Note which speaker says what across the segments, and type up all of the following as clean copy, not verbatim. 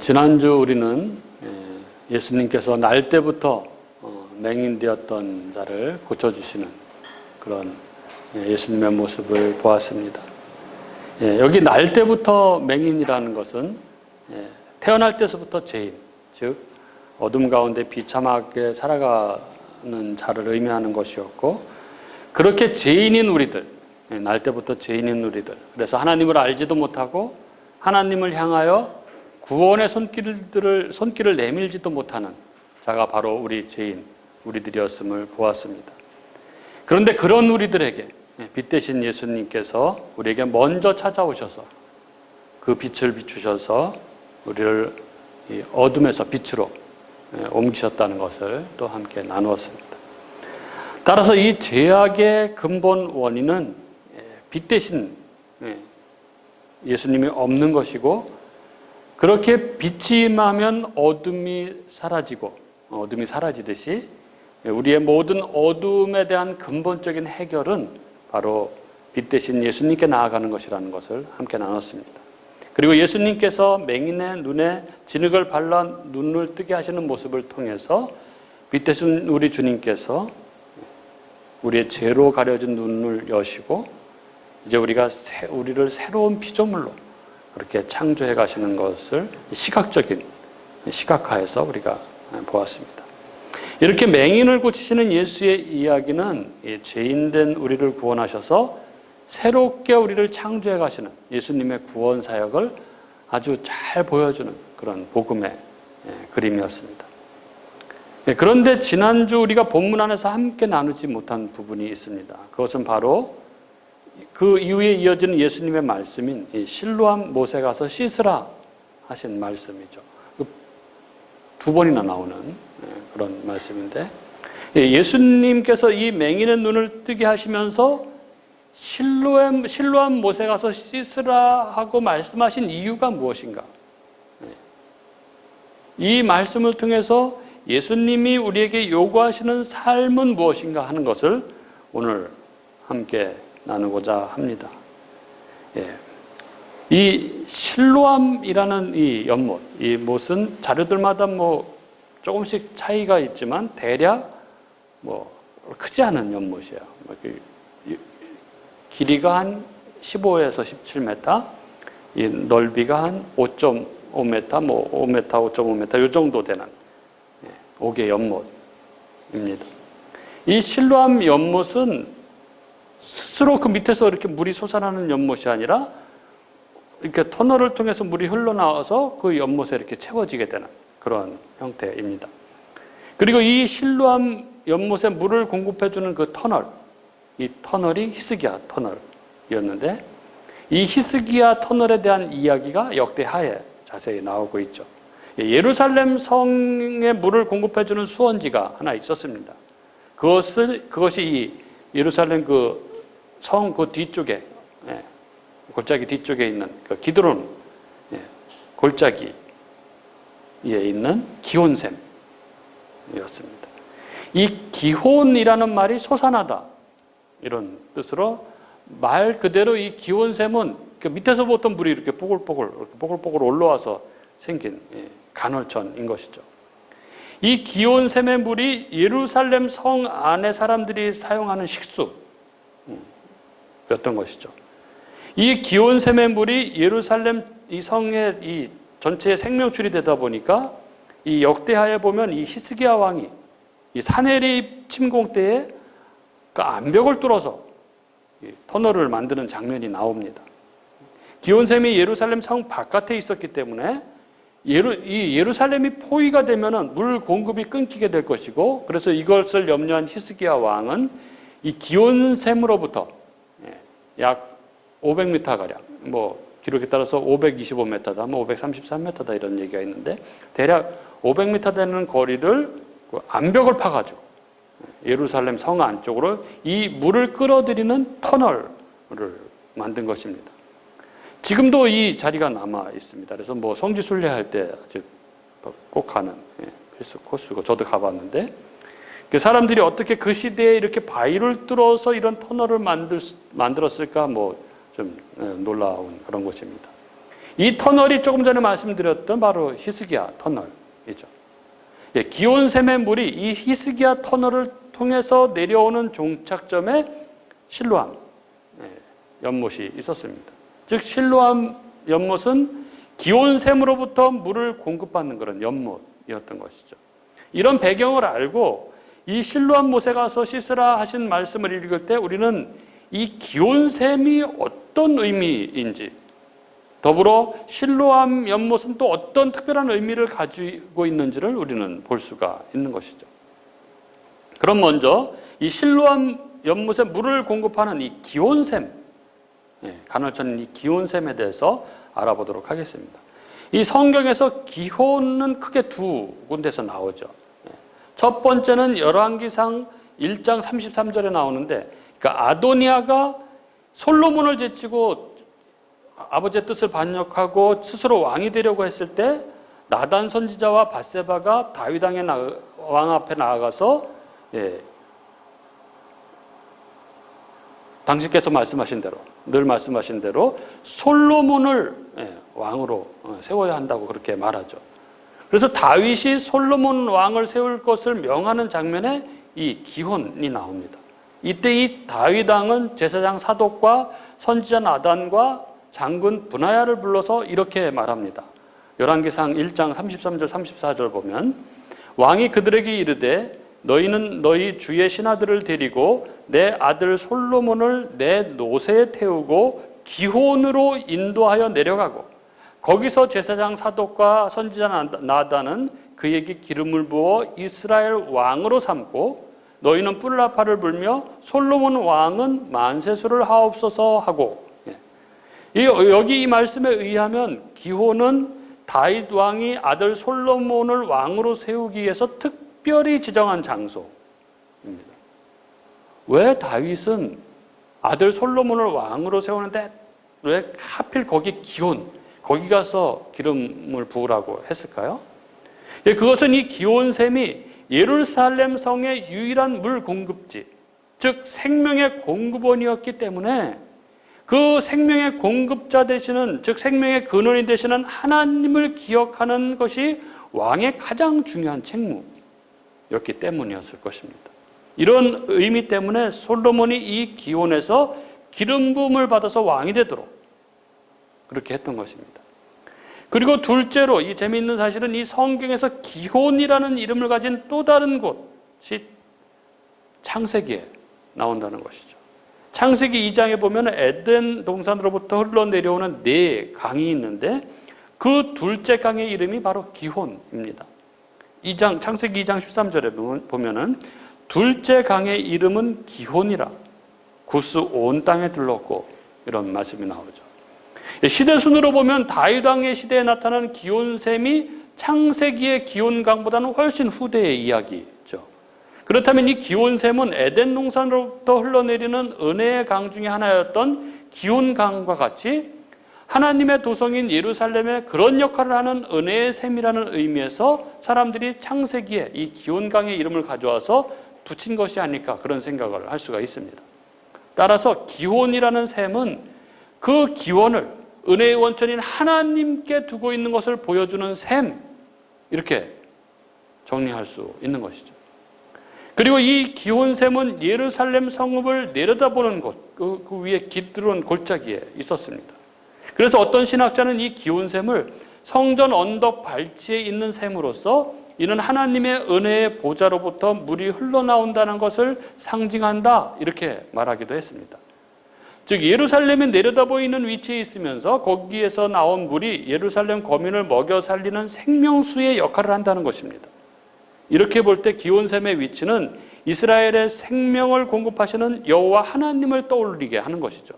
Speaker 1: 지난주 우리는 예수님께서 날 때부터 맹인되었던 자를 고쳐주시는 그런 예수님의 모습을 보았습니다. 여기 날 때부터 맹인이라는 것은 태어날 때서부터 죄인, 즉 어둠 가운데 비참하게 살아가는 자를 의미하는 것이었고, 그렇게 죄인인 우리들, 날 때부터 죄인인 우리들, 그래서 하나님을 알지도 못하고 하나님을 향하여 구원의 손길을 내밀지도 못하는 자가 바로 우리 죄인, 우리들이었음을 보았습니다. 그런데 그런 우리들에게 빛 대신 예수님께서 우리에게 먼저 찾아오셔서 그 빛을 비추셔서 우리를 이 어둠에서 빛으로 옮기셨다는 것을 또 함께 나누었습니다. 따라서 이 죄악의 근본 원인은 빛 대신 예수님이 없는 것이고, 그렇게 빛이 임하면 어둠이 사라지듯이 우리의 모든 어둠에 대한 근본적인 해결은 바로 빛 대신 예수님께 나아가는 것이라는 것을 함께 나눴습니다. 그리고 예수님께서 맹인의 눈에 진흙을 발라 눈을 뜨게 하시는 모습을 통해서 빛 대신 우리 주님께서 우리의 죄로 가려진 눈을 여시고 이제 우리를 새로운 피조물로 그렇게 창조해 가시는 것을 시각화해서 우리가 보았습니다. 이렇게 맹인을 고치시는 예수의 이야기는 죄인된 우리를 구원하셔서 새롭게 우리를 창조해 가시는 예수님의 구원 사역을 아주 잘 보여주는 그런 복음의 그림이었습니다. 그런데 지난주 우리가 본문 안에서 함께 나누지 못한 부분이 있습니다. 그것은 바로 그 이후에 이어지는 예수님의 말씀인 실로암 못에 가서 씻으라 하신 말씀이죠. 두 번이나 나오는 그런 말씀인데, 예수님께서 이 맹인의 눈을 뜨게 하시면서 실로암 못에 가서 씻으라 하고 말씀하신 이유가 무엇인가? 이 말씀을 통해서 예수님이 우리에게 요구하시는 삶은 무엇인가 하는 것을 오늘 함께 나누고자 합니다. 이 실로암이라는 이 연못, 이 못은 자료들마다 조금씩 차이가 있지만 대략 크지 않은 연못이에요. 길이가 한 15에서 17m, 이 넓이가 한 5.5m, 5m, 5.5m 이 정도 되는 5개 연못입니다. 이 실로암 연못은 스스로 그 밑에서 이렇게 물이 솟아나는 연못이 아니라 이렇게 터널을 통해서 물이 흘러나와서 그 연못에 이렇게 채워지게 되는 그런 형태입니다. 그리고 이 실로암 연못에 물을 공급해주는 그 터널, 이 터널이 히스기야 터널이었는데, 이 히스기야 터널에 대한 이야기가 역대하에 자세히 나오고 있죠. 예루살렘 성에 물을 공급해주는 수원지가 하나 있었습니다. 그것이 이 예루살렘 그 성 그 뒤쪽에, 골짜기 뒤쪽에 있는 그 기드론 골짜기에 있는 기혼샘이었습니다. 이 기혼이라는 말이 솟아나다 이런 뜻으로, 말 그대로 이 기혼샘은 그 밑에서부터 물이 이렇게 뽀글뽀글 올라와서 생긴 간헐천인 것이죠. 이 기혼샘의 물이 예루살렘 성 안에 사람들이 사용하는 식수였던 것이죠. 이 기혼샘의 물이 예루살렘 이 성의 이 전체의 생명줄이 되다 보니까 이 역대하에 보면 이 히스기야 왕이 이 사내립 침공 때에 그 암벽을 뚫어서 터널을 만드는 장면이 나옵니다. 기혼샘이 예루살렘 성 바깥에 있었기 때문에 이 예루살렘이 포위가 되면은 물 공급이 끊기게 될 것이고, 그래서 이것을 염려한 히스기야 왕은 이 기온샘으로부터 약 500m 가량, 기록에 따라서 525m다, 533m다 이런 얘기가 있는데, 대략 500m 되는 거리를 암벽을 파가지고 예루살렘 성 안쪽으로 이 물을 끌어들이는 터널을 만든 것입니다. 지금도 이 자리가 남아 있습니다. 그래서 성지 순례할 때 꼭 가는 필수 코스고, 저도 가봤는데, 사람들이 어떻게 그 시대에 이렇게 바위를 뚫어서 이런 터널을 만들었을까 좀 놀라운 그런 곳입니다. 이 터널이 조금 전에 말씀드렸던 바로 히스기야 터널이죠. 예, 기온샘의 물이 이 히스기야 터널을 통해서 내려오는 종착점에 실로암 연못이 있었습니다. 즉 실로암 연못은 기온샘으로부터 물을 공급받는 그런 연못이었던 것이죠. 이런 배경을 알고 이 실로암 못에 가서 씻으라 하신 말씀을 읽을 때 우리는 이 기온샘이 어떤 의미인지, 더불어 실로암 연못은 또 어떤 특별한 의미를 가지고 있는지를 우리는 볼 수가 있는 것이죠. 그럼 먼저 이 실로암 연못에 물을 공급하는 이 기온샘, 간헐천인 이 기온샘에 대해서 알아보도록 하겠습니다. 이 성경에서 기온은 크게 두 군데서 나오죠. 첫 번째는 열왕기상 1장 33절에 나오는데, 그러니까 아도니아가 솔로몬을 제치고 아버지의 뜻을 반역하고 스스로 왕이 되려고 했을 때 나단 선지자와 밧세바가 다윗 왕 앞에 나아가서 당신께서 말씀하신 대로, 늘 말씀하신 대로 솔로몬을 왕으로 세워야 한다고 그렇게 말하죠. 그래서 다윗이 솔로몬 왕을 세울 것을 명하는 장면에 이 기혼이 나옵니다. 이때 이 다윗 왕은 제사장 사독과 선지자 나단과 장군 브나야를 불러서 이렇게 말합니다. 열왕기상 1장 33절 34절 보면, 왕이 그들에게 이르되 너희는 너희 주의 신하들을 데리고 내 아들 솔로몬을 내 노새에 태우고 기혼으로 인도하여 내려가고 거기서 제사장 사독과 선지자 나단은 그에게 기름을 부어 이스라엘 왕으로 삼고 너희는 뿔나파를 불며 솔로몬 왕은 만세수를 하옵소서 하고, 여기 이 말씀에 의하면 기혼은 다윗 왕이 아들 솔로몬을 왕으로 세우기 위해서 특별히 지정한 장소입니다. 왜 다윗은 아들 솔로몬을 왕으로 세우는데 왜 하필 거기 기혼, 거기 가서 기름을 부으라고 했을까요? 그것은 이 기온샘이 예루살렘 성의 유일한 물 공급지, 즉 생명의 공급원이었기 때문에 그 생명의 공급자 되시는, 즉 생명의 근원이 되시는 하나님을 기억하는 것이 왕의 가장 중요한 책무였기 때문이었을 것입니다. 이런 의미 때문에 솔로몬이 이 기온에서 기름 부음을 받아서 왕이 되도록 그렇게 했던 것입니다. 그리고 둘째로 이 재미있는 사실은 이 성경에서 기혼이라는 이름을 가진 또 다른 곳이 창세기에 나온다는 것이죠. 창세기 2장에 보면 에덴 동산으로부터 흘러내려오는 네 강이 있는데 그 둘째 강의 이름이 바로 기혼입니다. 창세기 2장 13절에 보면은 둘째 강의 이름은 기혼이라 구스 온 땅에 들렀고 이런 말씀이 나오죠. 시대순으로 보면 다윗 왕의 시대에 나타난 기온샘이 창세기의 기온강보다는 훨씬 후대의 이야기죠. 그렇다면 이 기온샘은 에덴 동산으로부터 흘러내리는 은혜의 강 중에 하나였던 기온강과 같이 하나님의 도성인 예루살렘에 그런 역할을 하는 은혜의 샘이라는 의미에서 사람들이 창세기에 이 기온강의 이름을 가져와서 붙인 것이 아닐까, 그런 생각을 할 수가 있습니다. 따라서 기온이라는 샘은 그 기원을 은혜의 원천인 하나님께 두고 있는 것을 보여주는 샘, 이렇게 정리할 수 있는 것이죠. 그리고 이 기온샘은 예루살렘 성읍을 내려다보는 곳, 그 위에 깃들은 골짜기에 있었습니다. 그래서 어떤 신학자는 이 기온샘을 성전 언덕 발치에 있는 샘으로서 이는 하나님의 은혜의 보좌로부터 물이 흘러나온다는 것을 상징한다, 이렇게 말하기도 했습니다. 즉 예루살렘에 내려다 보이는 위치에 있으면서 거기에서 나온 물이 예루살렘 거민을 먹여 살리는 생명수의 역할을 한다는 것입니다. 이렇게 볼 때 기온샘의 위치는 이스라엘의 생명을 공급하시는 여호와 하나님을 떠올리게 하는 것이죠.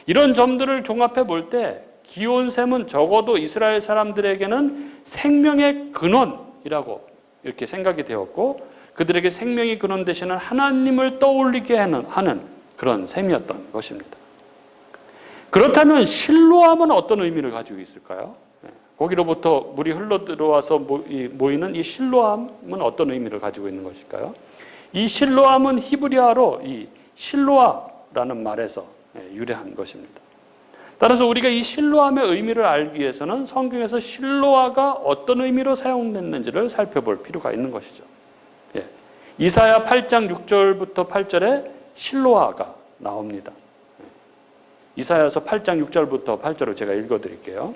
Speaker 1: 이런 점들을 종합해 볼 때 기온샘은 적어도 이스라엘 사람들에게는 생명의 근원이라고 이렇게 생각이 되었고, 그들에게 생명의 근원 되시는 하나님을 떠올리게 하는 그런 셈이었던 것입니다. 그렇다면 실로암은 어떤 의미를 가지고 있을까요? 거기로부터 물이 흘러들어와서 모이는 이 실로암은 어떤 의미를 가지고 있는 것일까요? 이 실로암은 히브리어로 이 실로아라는 말에서 유래한 것입니다. 따라서 우리가 이 실로암의 의미를 알기 위해서는 성경에서 실로아가 어떤 의미로 사용됐는지를 살펴볼 필요가 있는 것이죠. 예. 이사야 8장 6절부터 8절에 실로아가 나옵니다. 이사야서 8장 6절부터 8절을 제가 읽어드릴게요.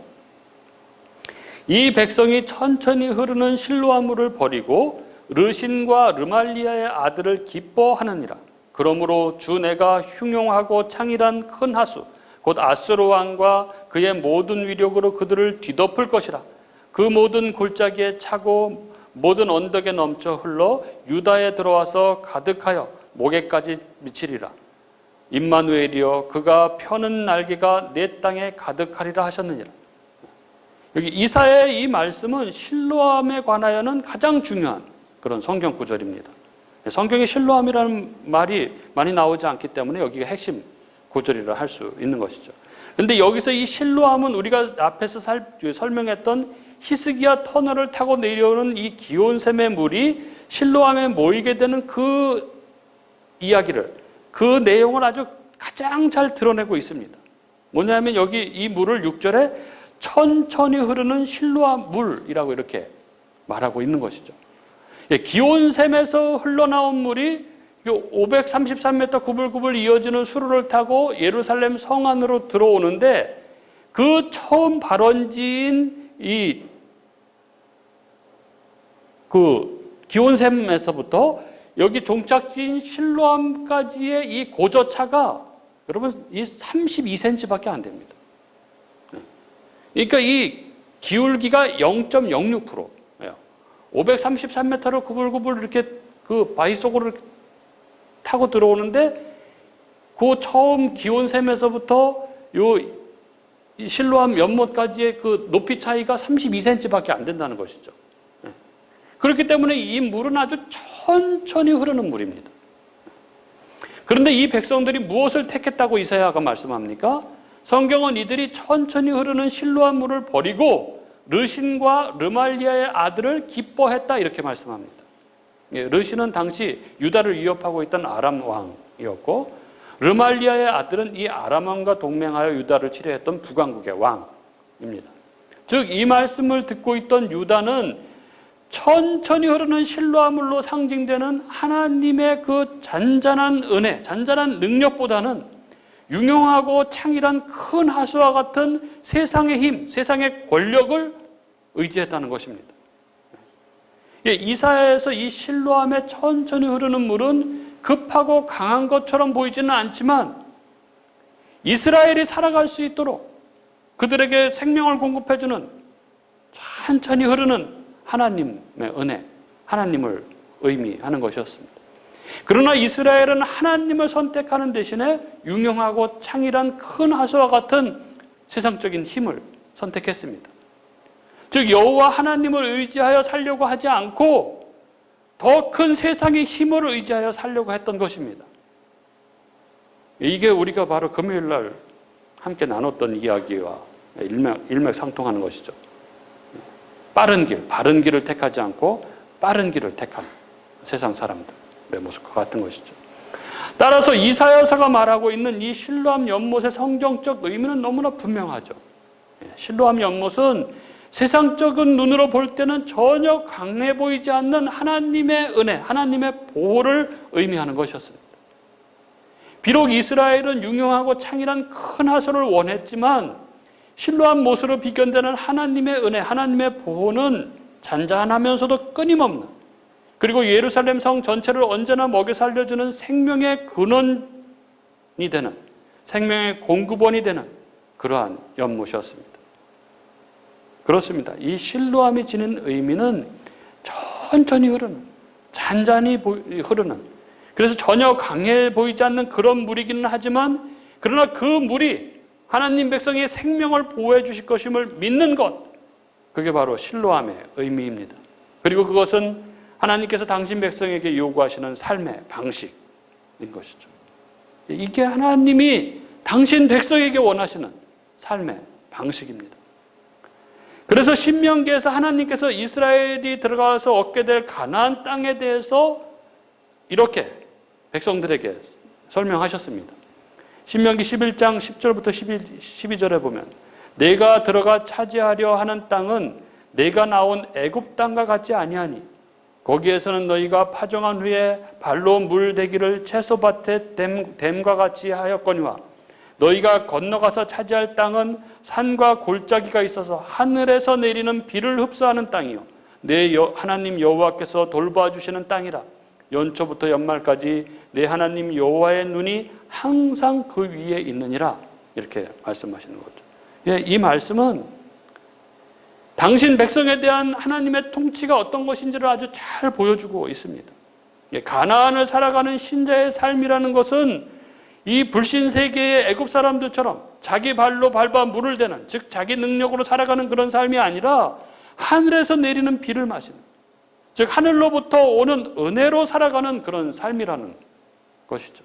Speaker 1: 이 백성이 천천히 흐르는 실로아물을 버리고 르신과 르말리아의 아들을 기뻐하느니라. 그러므로 주 내가 흉용하고 창일한 큰 하수 곧 아수르 왕과 그의 모든 위력으로 그들을 뒤덮을 것이라. 그 모든 골짜기에 차고 모든 언덕에 넘쳐 흘러 유다에 들어와서 가득하여 목에까지 미치리라. 임마누엘이여 그가 펴는 날개가 내 땅에 가득하리라 하셨느니라. 여기 이사야의 이 말씀은 실로암에 관하여는 가장 중요한 그런 성경 구절입니다. 성경에 실로암이라는 말이 많이 나오지 않기 때문에 여기가 핵심 구절이라 할 수 있는 것이죠. 그런데 여기서 이 실로암은 우리가 앞에서 설명했던 히스기야 터널을 타고 내려오는 이 기온샘의 물이 실로암에 모이게 되는 그 이야기를, 그 내용을 아주 가장 잘 드러내고 있습니다. 뭐냐면 여기 이 물을 6절에 천천히 흐르는 실로암 물이라고 이렇게 말하고 있는 것이죠. 기온샘에서 흘러나온 물이 533m 구불구불 이어지는 수로를 타고 예루살렘 성 안으로 들어오는데 그 처음 발원지인 그 기온샘에서부터 여기 종착지인 실로암까지의 이 고저차가 여러분 이 32cm밖에 안 됩니다. 그러니까 이 기울기가 0.06%예요. 533m를 구불구불 이렇게 그 바위 속으로 타고 들어오는데 그 처음 기온샘에서부터 요 실로암 연못까지의 그 높이 차이가 32cm밖에 안 된다는 것이죠. 그렇기 때문에 이 물은 아주 천천히 흐르는 물입니다. 그런데 이 백성들이 무엇을 택했다고 이사야가 말씀합니까? 성경은 이들이 천천히 흐르는 실로암 물을 버리고 르신과 르말리아의 아들을 기뻐했다 이렇게 말씀합니다. 르신은 당시 유다를 위협하고 있던 아람 왕이었고 르말리아의 아들은 이 아람 왕과 동맹하여 유다를 치려했던 북왕국의 왕입니다. 즉 이 말씀을 듣고 있던 유다는 천천히 흐르는 실로암물로 상징되는 하나님의 그 잔잔한 은혜, 잔잔한 능력보다는 유명하고 창일한 큰 하수와 같은 세상의 힘, 세상의 권력을 의지했다는 것입니다. 이사야에서 이 실로암에 천천히 흐르는 물은 급하고 강한 것처럼 보이지는 않지만 이스라엘이 살아갈 수 있도록 그들에게 생명을 공급해주는 천천히 흐르는 하나님의 은혜, 하나님을 의미하는 것이었습니다. 그러나 이스라엘은 하나님을 선택하는 대신에 유명하고 창일한 큰 하수와 같은 세상적인 힘을 선택했습니다. 즉 여호와 하나님을 의지하여 살려고 하지 않고 더 큰 세상의 힘을 의지하여 살려고 했던 것입니다. 이게 우리가 바로 금요일 날 함께 나눴던 이야기와 일맥상통하는 것이죠. 빠른 길, 바른 길을 택하지 않고 빠른 길을 택하는 세상 사람들의 모습과 같은 것이죠. 따라서 이사야서가 말하고 있는 이 실로암 연못의 성경적 의미는 너무나 분명하죠. 실로암 연못은 세상적인 눈으로 볼 때는 전혀 강해 보이지 않는 하나님의 은혜, 하나님의 보호를 의미하는 것이었습니다. 비록 이스라엘은 유명하고 창일한 큰 하수를 원했지만 실로암 못으로 비견되는 하나님의 은혜, 하나님의 보호는 잔잔하면서도 끊임없는, 그리고 예루살렘 성 전체를 언제나 먹여 살려주는 생명의 근원이 되는, 생명의 공급원이 되는 그러한 연못이었습니다. 그렇습니다. 이 실로암이 지닌 의미는 천천히 흐르는, 잔잔히 흐르는, 그래서 전혀 강해 보이지 않는 그런 물이기는 하지만 그러나 그 물이 하나님 백성의 생명을 보호해 주실 것임을 믿는 것, 그게 바로 실로암의 의미입니다. 그리고 그것은 하나님께서 당신 백성에게 요구하시는 삶의 방식인 것이죠. 이게 하나님이 당신 백성에게 원하시는 삶의 방식입니다. 그래서 신명기에서 하나님께서 이스라엘이 들어가서 얻게 될 가나안 땅에 대해서 이렇게 백성들에게 설명하셨습니다. 신명기 11장 10절부터 12절에 보면 내가 들어가 차지하려 하는 땅은 내가 나온 애굽 땅과 같지 아니하니 거기에서는 너희가 파종한 후에 발로 물대기를 채소밭에 댐과 같이 하였거니와 너희가 건너가서 차지할 땅은 산과 골짜기가 있어서 하늘에서 내리는 비를 흡수하는 땅이요 내 하나님 여호와께서 돌봐주시는 땅이라. 연초부터 연말까지 내 하나님 여호와의 눈이 항상 그 위에 있느니라. 이렇게 말씀하시는 거죠. 예, 이 말씀은 당신 백성에 대한 하나님의 통치가 어떤 것인지를 아주 잘 보여주고 있습니다. 예, 가나안을 살아가는 신자의 삶이라는 것은 이 불신 세계의 애굽 사람들처럼 자기 발로 밟아 물을 대는, 즉 자기 능력으로 살아가는 그런 삶이 아니라 하늘에서 내리는 비를 마시는, 즉 하늘로부터 오는 은혜로 살아가는 그런 삶이라는 것이죠.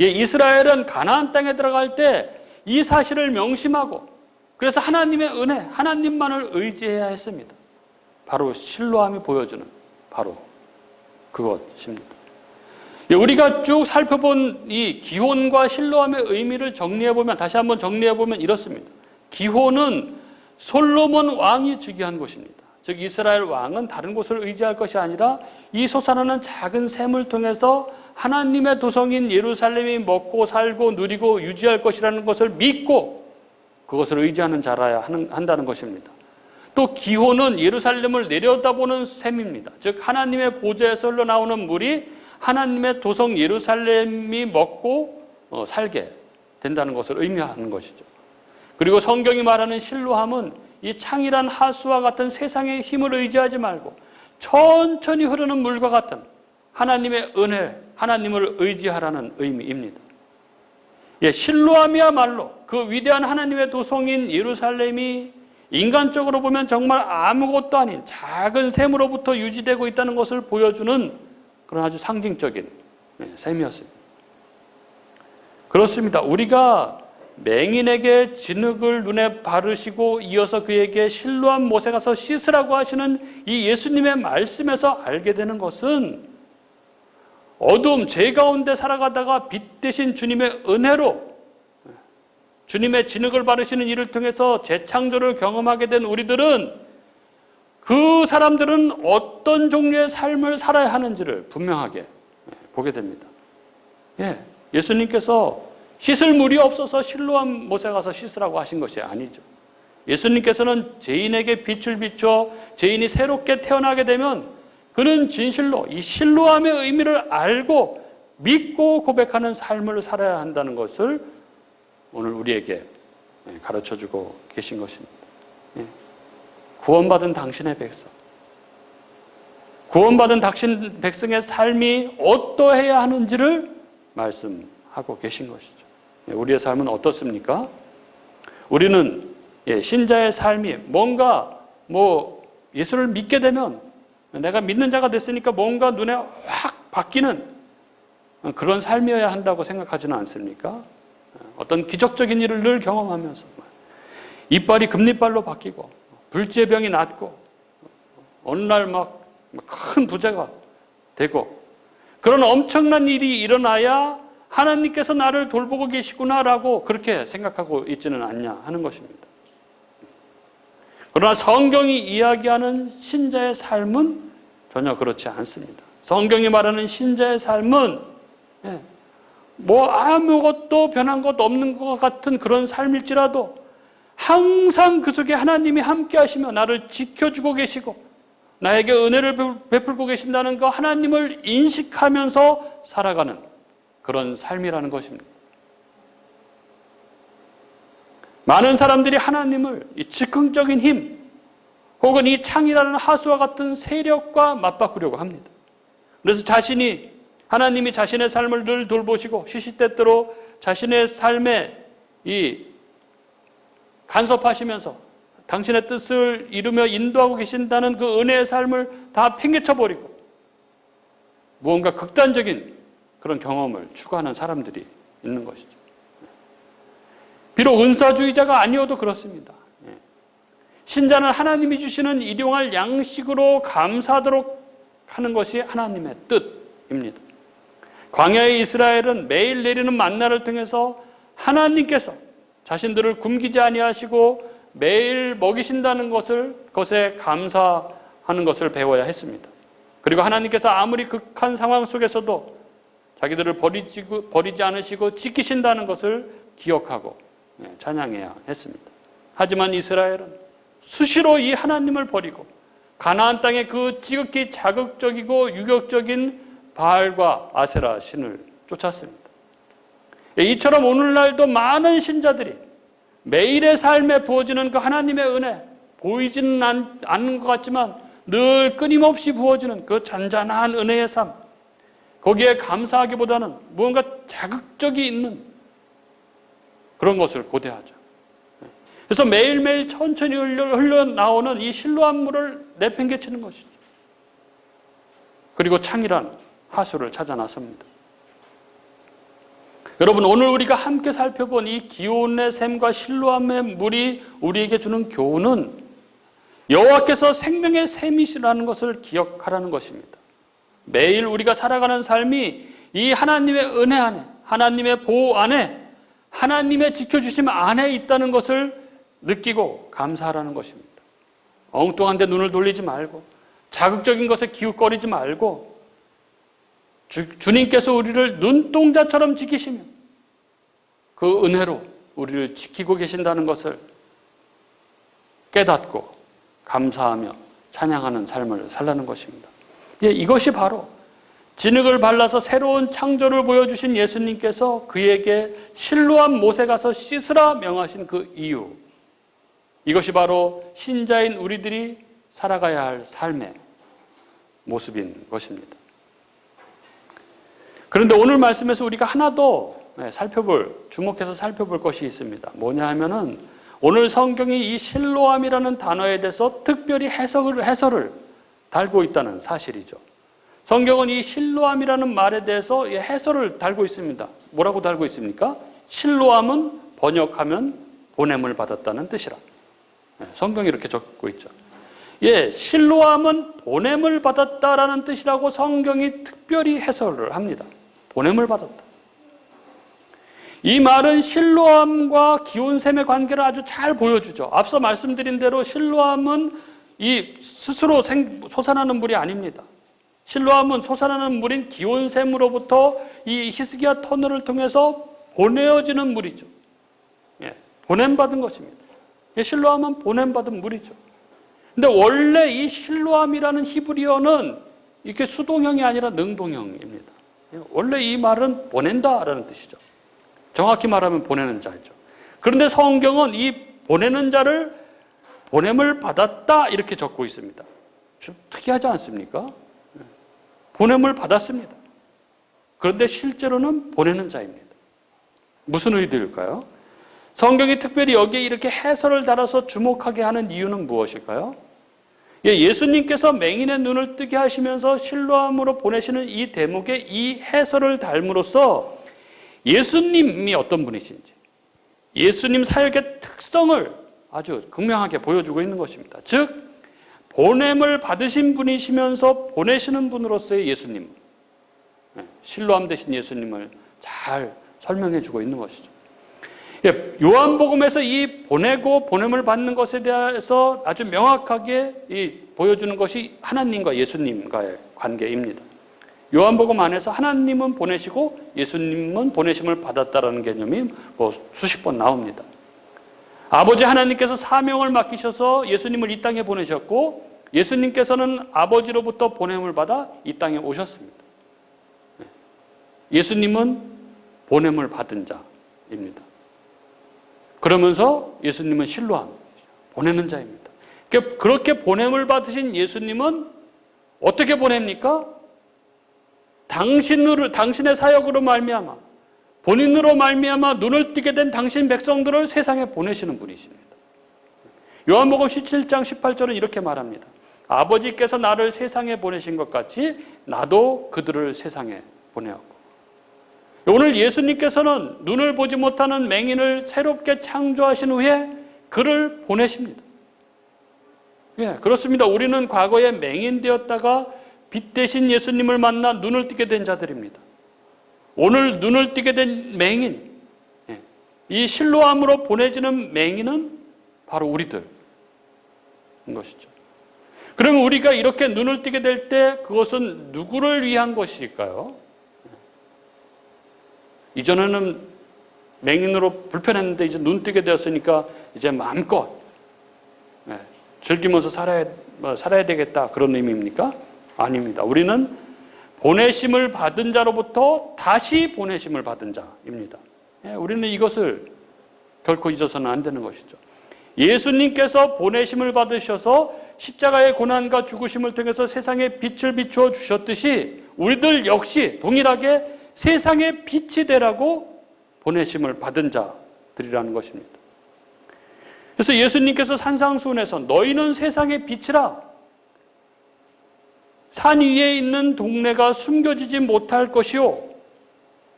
Speaker 1: 예, 이스라엘은 가나안 땅에 들어갈 때 이 사실을 명심하고 그래서 하나님의 은혜, 하나님만을 의지해야 했습니다. 바로 신뢰함이 보여주는 바로 그것입니다. 예, 우리가 쭉 살펴본 이 기혼과 실로암의 의미를 정리해보면, 다시 한번 정리해보면 이렇습니다. 기혼은 솔로몬 왕이 즉위한 곳입니다. 즉 이스라엘 왕은 다른 곳을 의지할 것이 아니라 이 솟아나는 작은 샘을 통해서 하나님의 도성인 예루살렘이 먹고 살고 누리고 유지할 것이라는 것을 믿고 그것을 의지하는 자라야 한다는 것입니다. 또 기혼은 예루살렘을 내려다보는 샘입니다. 즉 하나님의 보좌에서 흘러나오는 물이 하나님의 도성 예루살렘이 먹고 살게 된다는 것을 의미하는 것이죠. 그리고 성경이 말하는 실로함은 이 창이란 하수와 같은 세상의 힘을 의지하지 말고 천천히 흐르는 물과 같은 하나님의 은혜, 하나님을 의지하라는 의미입니다. 예, 실로함이야말로 그 위대한 하나님의 도성인 예루살렘이 인간적으로 보면 정말 아무것도 아닌 작은 샘으로부터 유지되고 있다는 것을 보여주는 그런 아주 상징적인 샘이었습니다. 그렇습니다. 우리가 맹인에게 진흙을 눈에 바르시고 이어서 그에게 실로암 못에 가서 씻으라고 하시는 이 예수님의 말씀에서 알게 되는 것은 어두움, 죄 가운데 살아가다가 빛 대신 주님의 은혜로 주님의 진흙을 바르시는 일을 통해서 재창조를 경험하게 된 우리들은 그 사람들은 어떤 종류의 삶을 살아야 하는지를 분명하게 보게 됩니다. 예, 예수님께서 씻을 물이 없어서 실로암 못에 가서 씻으라고 하신 것이 아니죠. 예수님께서는 죄인에게 빛을 비춰 죄인이 새롭게 태어나게 되면 그는 진실로 이 실로암의 의미를 알고 믿고 고백하는 삶을 살아야 한다는 것을 오늘 우리에게 가르쳐주고 계신 것입니다. 구원받은 당신의 백성, 구원받은 당신 백성의 삶이 어떠해야 하는지를 말씀하고 계신 것이죠. 우리의 삶은 어떻습니까? 우리는 신자의 삶이 뭔가 예수를 믿게 되면 내가 믿는 자가 됐으니까 뭔가 눈에 확 바뀌는 그런 삶이어야 한다고 생각하지는 않습니까? 어떤 기적적인 일을 늘 경험하면서 이빨이 금리빨로 바뀌고 불치의 병이 낫고 어느 날 막 큰 부자가 되고 그런 엄청난 일이 일어나야 하나님께서 나를 돌보고 계시구나라고 그렇게 생각하고 있지는 않냐 하는 것입니다. 그러나 성경이 이야기하는 신자의 삶은 전혀 그렇지 않습니다. 성경이 말하는 신자의 삶은 아무것도 변한 것 없는 것 같은 그런 삶일지라도 항상 그 속에 하나님이 함께 하시며 나를 지켜주고 계시고 나에게 은혜를 베풀고 계신다는 그 하나님을 인식하면서 살아가는 그런 삶이라는 것입니다. 많은 사람들이 하나님을 이 즉흥적인 힘 혹은 이 창이라는 하수와 같은 세력과 맞바꾸려고 합니다. 그래서 하나님이 자신의 삶을 늘 돌보시고 시시때때로 자신의 삶에 간섭하시면서 당신의 뜻을 이루며 인도하고 계신다는 그 은혜의 삶을 다 팽개쳐버리고 무언가 극단적인 그런 경험을 추구하는 사람들이 있는 것이죠. 비록 은사주의자가 아니어도 그렇습니다. 신자는 하나님이 주시는 일용할 양식으로 감사하도록 하는 것이 하나님의 뜻입니다. 광야의 이스라엘은 매일 내리는 만나를 통해서 하나님께서 자신들을 굶기지 아니하시고 매일 먹이신다는 것에 감사하는 것을 배워야 했습니다. 그리고 하나님께서 아무리 극한 상황 속에서도 자기들을 버리지 않으시고 지키신다는 것을 기억하고 찬양해야 했습니다. 하지만 이스라엘은 수시로 이 하나님을 버리고 가나안 땅의 그 지극히 자극적이고 유격적인 바알과 아세라 신을 쫓았습니다. 이처럼 오늘날도 많은 신자들이 매일의 삶에 부어지는 그 하나님의 은혜, 보이지는 않는 것 같지만 늘 끊임없이 부어지는 그 잔잔한 은혜의 삶, 거기에 감사하기보다는 무언가 자극적이 있는 그런 것을 고대하죠. 그래서 매일매일 천천히 흘러나오는 이 실로암 물을 내팽개치는 것이죠. 그리고 창이란 하수를 찾아 나섭니다. 여러분, 오늘 우리가 함께 살펴본 이 기온의 샘과 실로암의 물이 우리에게 주는 교훈은 여호와께서 생명의 샘이시라는 것을 기억하라는 것입니다. 매일 우리가 살아가는 삶이 이 하나님의 은혜 안에, 하나님의 보호 안에, 하나님의 지켜주심 안에 있다는 것을 느끼고 감사하라는 것입니다. 엉뚱한 데 눈을 돌리지 말고 자극적인 것에 기웃거리지 말고 주님께서 우리를 눈동자처럼 지키시며 그 은혜로 우리를 지키고 계신다는 것을 깨닫고 감사하며 찬양하는 삶을 살라는 것입니다. 이것이 바로 진흙을 발라서 새로운 창조를 보여주신 예수님께서 그에게 실로암 못에 가서 씻으라 명하신 그 이유, 이것이 바로 신자인 우리들이 살아가야 할 삶의 모습인 것입니다. 그런데 오늘 말씀에서 우리가 하나 더 주목해서 살펴볼 것이 있습니다. 뭐냐 하면은 오늘 성경이 이 실로암이라는 단어에 대해서 특별히 해설을 달고 있다는 사실이죠. 성경은 이 실로암이라는 말에 대해서 해설을 달고 있습니다. 뭐라고 달고 있습니까? 실로암은 번역하면 보냄을 받았다는 뜻이라. 성경이 이렇게 적고 있죠. 실로암은 보냄을 받았다라는 뜻이라고 성경이 특별히 해설을 합니다. 보냄을 받았다. 이 말은 실로암과 기온샘의 관계를 아주 잘 보여주죠. 앞서 말씀드린 대로 실로암은 이 스스로 솟아나는 물이 아닙니다. 실로암은 솟아나는 물인 기온샘으로부터 이 히스기야 터널을 통해서 보내어지는 물이죠. 보냄받은 것입니다. 실로암은 보냄받은 물이죠. 근데 원래 이 실로암이라는 히브리어는 이렇게 수동형이 아니라 능동형입니다. 원래 이 말은 보낸다라는 뜻이죠. 정확히 말하면 보내는 자죠. 그런데 성경은 이 보내는 자를 보냄을 받았다 이렇게 적고 있습니다. 좀 특이하지 않습니까? 보냄을 받았습니다. 그런데 실제로는 보내는 자입니다. 무슨 의도일까요? 성경이 특별히 여기에 이렇게 해설을 달아서 주목하게 하는 이유는 무엇일까요? 예수님께서 맹인의 눈을 뜨게 하시면서 실로암으로 보내시는 이 대목에 이 해설을 달므로써 예수님이 어떤 분이신지, 예수님 사역의 특성을 아주 극명하게 보여주고 있는 것입니다. 즉, 보냄을 받으신 분이시면서 보내시는 분으로서의 예수님, 실로암 되신 예수님을 잘 설명해 주고 있는 것이죠. 요한복음에서 이 보내고 보냄을 받는 것에 대해서 아주 명확하게 보여주는 것이 하나님과 예수님과의 관계입니다. 요한복음 안에서 하나님은 보내시고 예수님은 보내심을 받았다라는 개념이 수십 번 나옵니다. 아버지 하나님께서 사명을 맡기셔서 예수님을 이 땅에 보내셨고 예수님께서는 아버지로부터 보냄을 받아 이 땅에 오셨습니다. 예수님은 보냄을 받은 자입니다. 그러면서 예수님은 실로암, 보내는 자입니다. 그렇게 보냄을 받으신 예수님은 어떻게 보냅니까? 당신의 사역으로 말미암아, 본인으로 말미암아 눈을 뜨게 된 당신 백성들을 세상에 보내시는 분이십니다. 요한복음 17장 18절은 이렇게 말합니다. 아버지께서 나를 세상에 보내신 것 같이 나도 그들을 세상에 보내었고. 오늘 예수님께서는 눈을 보지 못하는 맹인을 새롭게 창조하신 후에 그를 보내십니다. 그렇습니다. 우리는 과거에 맹인 되었다가 빛 대신 예수님을 만나 눈을 뜨게 된 자들입니다. 오늘 눈을 뜨게 된 맹인, 이 실로암으로 보내지는 맹인은 바로 우리들인 것이죠. 그러면 우리가 이렇게 눈을 뜨게 될 때 그것은 누구를 위한 것일까요? 이전에는 맹인으로 불편했는데 이제 눈 뜨게 되었으니까 이제 마음껏 즐기면서 살아야 되겠다, 그런 의미입니까? 아닙니다. 우리는 보내심을 받은 자로부터 다시 보내심을 받은 자입니다. 우리는 이것을 결코 잊어서는 안 되는 것이죠. 예수님께서 보내심을 받으셔서 십자가의 고난과 죽으심을 통해서 세상에 빛을 비추어 주셨듯이 우리들 역시 동일하게 세상의 빛이 되라고 보내심을 받은 자들이라는 것입니다. 그래서 예수님께서 산상수훈에서 너희는 세상의 빛이라, 산 위에 있는 동네가 숨겨지지 못할 것이요,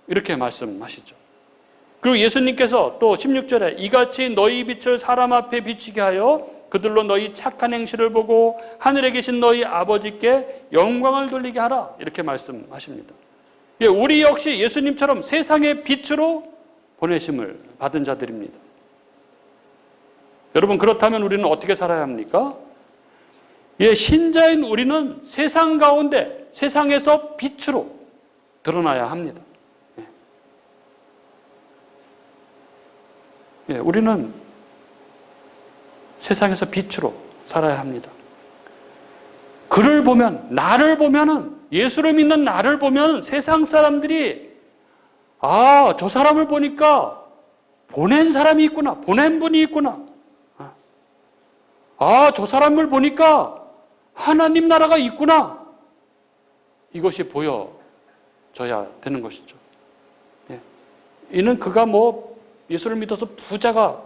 Speaker 1: 이렇게 말씀하시죠. 그리고 예수님께서 또 16절에 이같이 너희 빛을 사람 앞에 비추게 하여 그들로 너희 착한 행실을 보고 하늘에 계신 너희 아버지께 영광을 돌리게 하라, 이렇게 말씀하십니다. 우리 역시 예수님처럼 세상의 빛으로 보내심을 받은 자들입니다. 여러분, 그렇다면 우리는 어떻게 살아야 합니까? 신자인 우리는 세상 가운데, 세상에서 빛으로 드러나야 합니다. 우리는 세상에서 빛으로 살아야 합니다. 그를 보면, 나를 보면은, 예수를 믿는 나를 보면 세상 사람들이 저 사람을 보니까 보낸 사람이 있구나, 보낸 분이 있구나, 저 사람을 보니까 하나님 나라가 있구나, 이것이 보여져야 되는 것이죠. 이는 그가 예수를 믿어서 부자가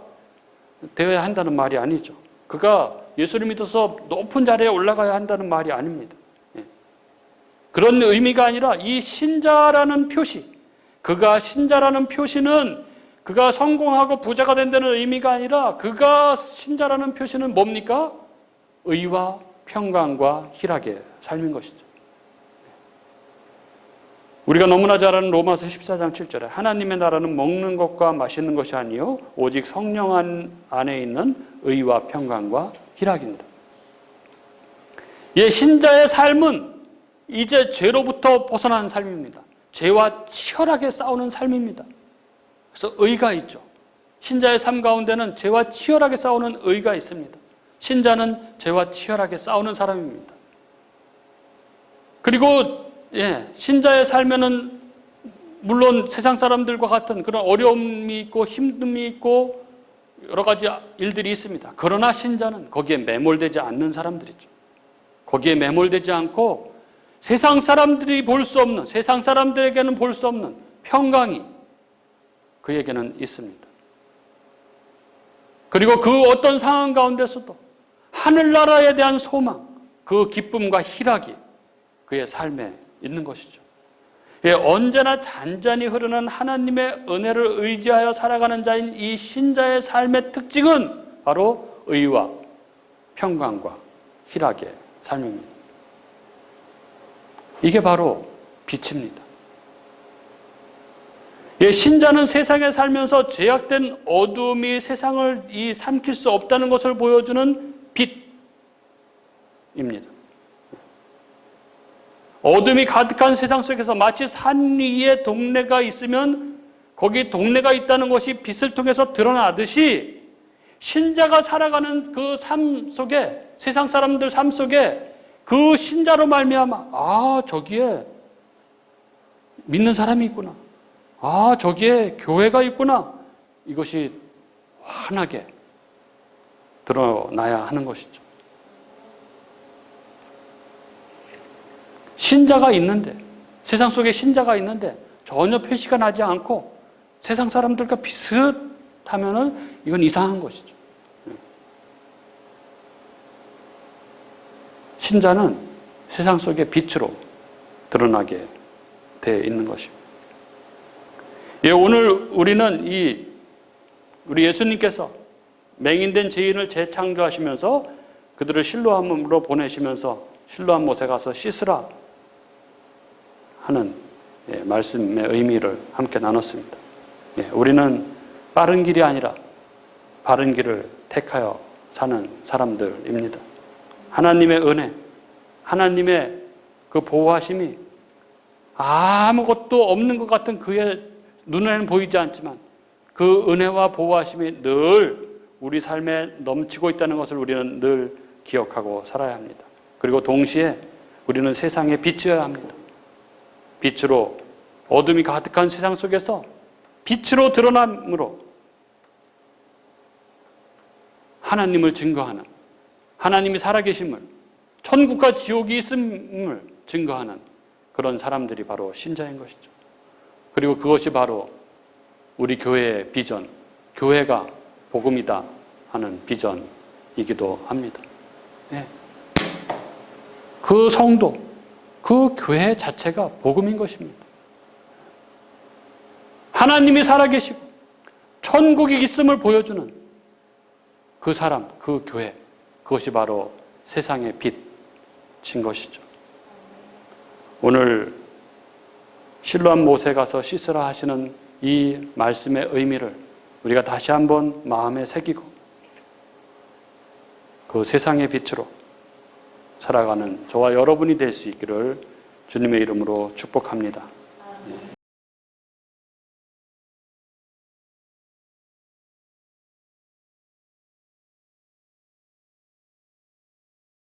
Speaker 1: 되어야 한다는 말이 아니죠. 그가 예수를 믿어서 높은 자리에 올라가야 한다는 말이 아닙니다. 그런 의미가 아니라 이 신자라는 표시, 그가 신자라는 표시는 그가 성공하고 부자가 된다는 의미가 아니라 그가 신자라는 표시는 뭡니까? 의와 평강과 희락의 삶인 것이죠. 우리가 너무나 잘 아는 로마서 14장 7절에 하나님의 나라는 먹는 것과 마시는 것이 아니요 오직 성령 안에 있는 의와 평강과 희락입니다. 신자의 삶은 이제 죄로부터 벗어난 삶입니다. 죄와 치열하게 싸우는 삶입니다. 그래서 의가 있죠. 신자의 삶 가운데는 죄와 치열하게 싸우는 의가 있습니다. 신자는 죄와 치열하게 싸우는 사람입니다. 그리고 신자의 삶에는 물론 세상 사람들과 같은 그런 어려움이 있고 힘듦이 있고 여러 가지 일들이 있습니다. 그러나 신자는 거기에 매몰되지 않는 사람들이죠. 거기에 매몰되지 않고 세상 사람들이 볼 수 없는, 세상 사람들에게는 볼 수 없는 평강이 그에게는 있습니다. 그리고 그 어떤 상황 가운데서도 하늘나라에 대한 소망, 그 기쁨과 희락이 그의 삶에 있는 것이죠. 언제나 잔잔히 흐르는 하나님의 은혜를 의지하여 살아가는 자인 이 신자의 삶의 특징은 바로 의와 평강과 희락의 삶입니다. 이게 바로 빛입니다. 신자는 세상에 살면서 죄악된 어둠이 세상을 삼킬 수 없다는 것을 보여주는 빛입니다. 어둠이 가득한 세상 속에서 마치 산 위에 동네가 있으면 거기 동네가 있다는 것이 빛을 통해서 드러나듯이 신자가 살아가는 그 삶 속에, 세상 사람들 삶 속에 그 신자로 말미암아 저기에 믿는 사람이 있구나, 저기에 교회가 있구나, 이것이 환하게 드러나야 하는 것이죠. 신자가 있는데, 세상 속에 신자가 있는데 전혀 표시가 나지 않고 세상 사람들과 비슷하면은 이건 이상한 것이죠. 신자는 세상 속에 빛으로 드러나게 되어 있는 것입니다. 오늘 우리는 우리 예수님께서 맹인된 죄인을 재창조하시면서 그들을 실로암으로 보내시면서 실로암 못에 가서 씻으라 하는 말씀의 의미를 함께 나눴습니다. 우리는 빠른 길이 아니라 바른 길을 택하여 사는 사람들입니다. 하나님의 은혜, 하나님의 그 보호하심이 아무것도 없는 것 같은 그의 눈에는 보이지 않지만 그 은혜와 보호하심이 늘 우리 삶에 넘치고 있다는 것을 우리는 늘 기억하고 살아야 합니다. 그리고 동시에 우리는 세상의 빛이어야 합니다. 빛으로 어둠이 가득한 세상 속에서 빛으로 드러남으로 하나님을 증거하는, 하나님이 살아계심을, 천국과 지옥이 있음을 증거하는 그런 사람들이 바로 신자인 것이죠. 그리고 그것이 바로 우리 교회의 비전, 교회가 복음이다 하는 비전이기도 합니다. 그 성도, 그 교회 자체가 복음인 것입니다. 하나님이 살아계시고 천국이 있음을 보여주는 그 사람, 그 교회, 그것이 바로 세상의 빛인 것이죠. 오늘 실로암 못에 가서 씻으라 하시는 이 말씀의 의미를 우리가 다시 한번 마음에 새기고 그 세상의 빛으로 살아가는 저와 여러분이 될 수 있기를 주님의 이름으로 축복합니다.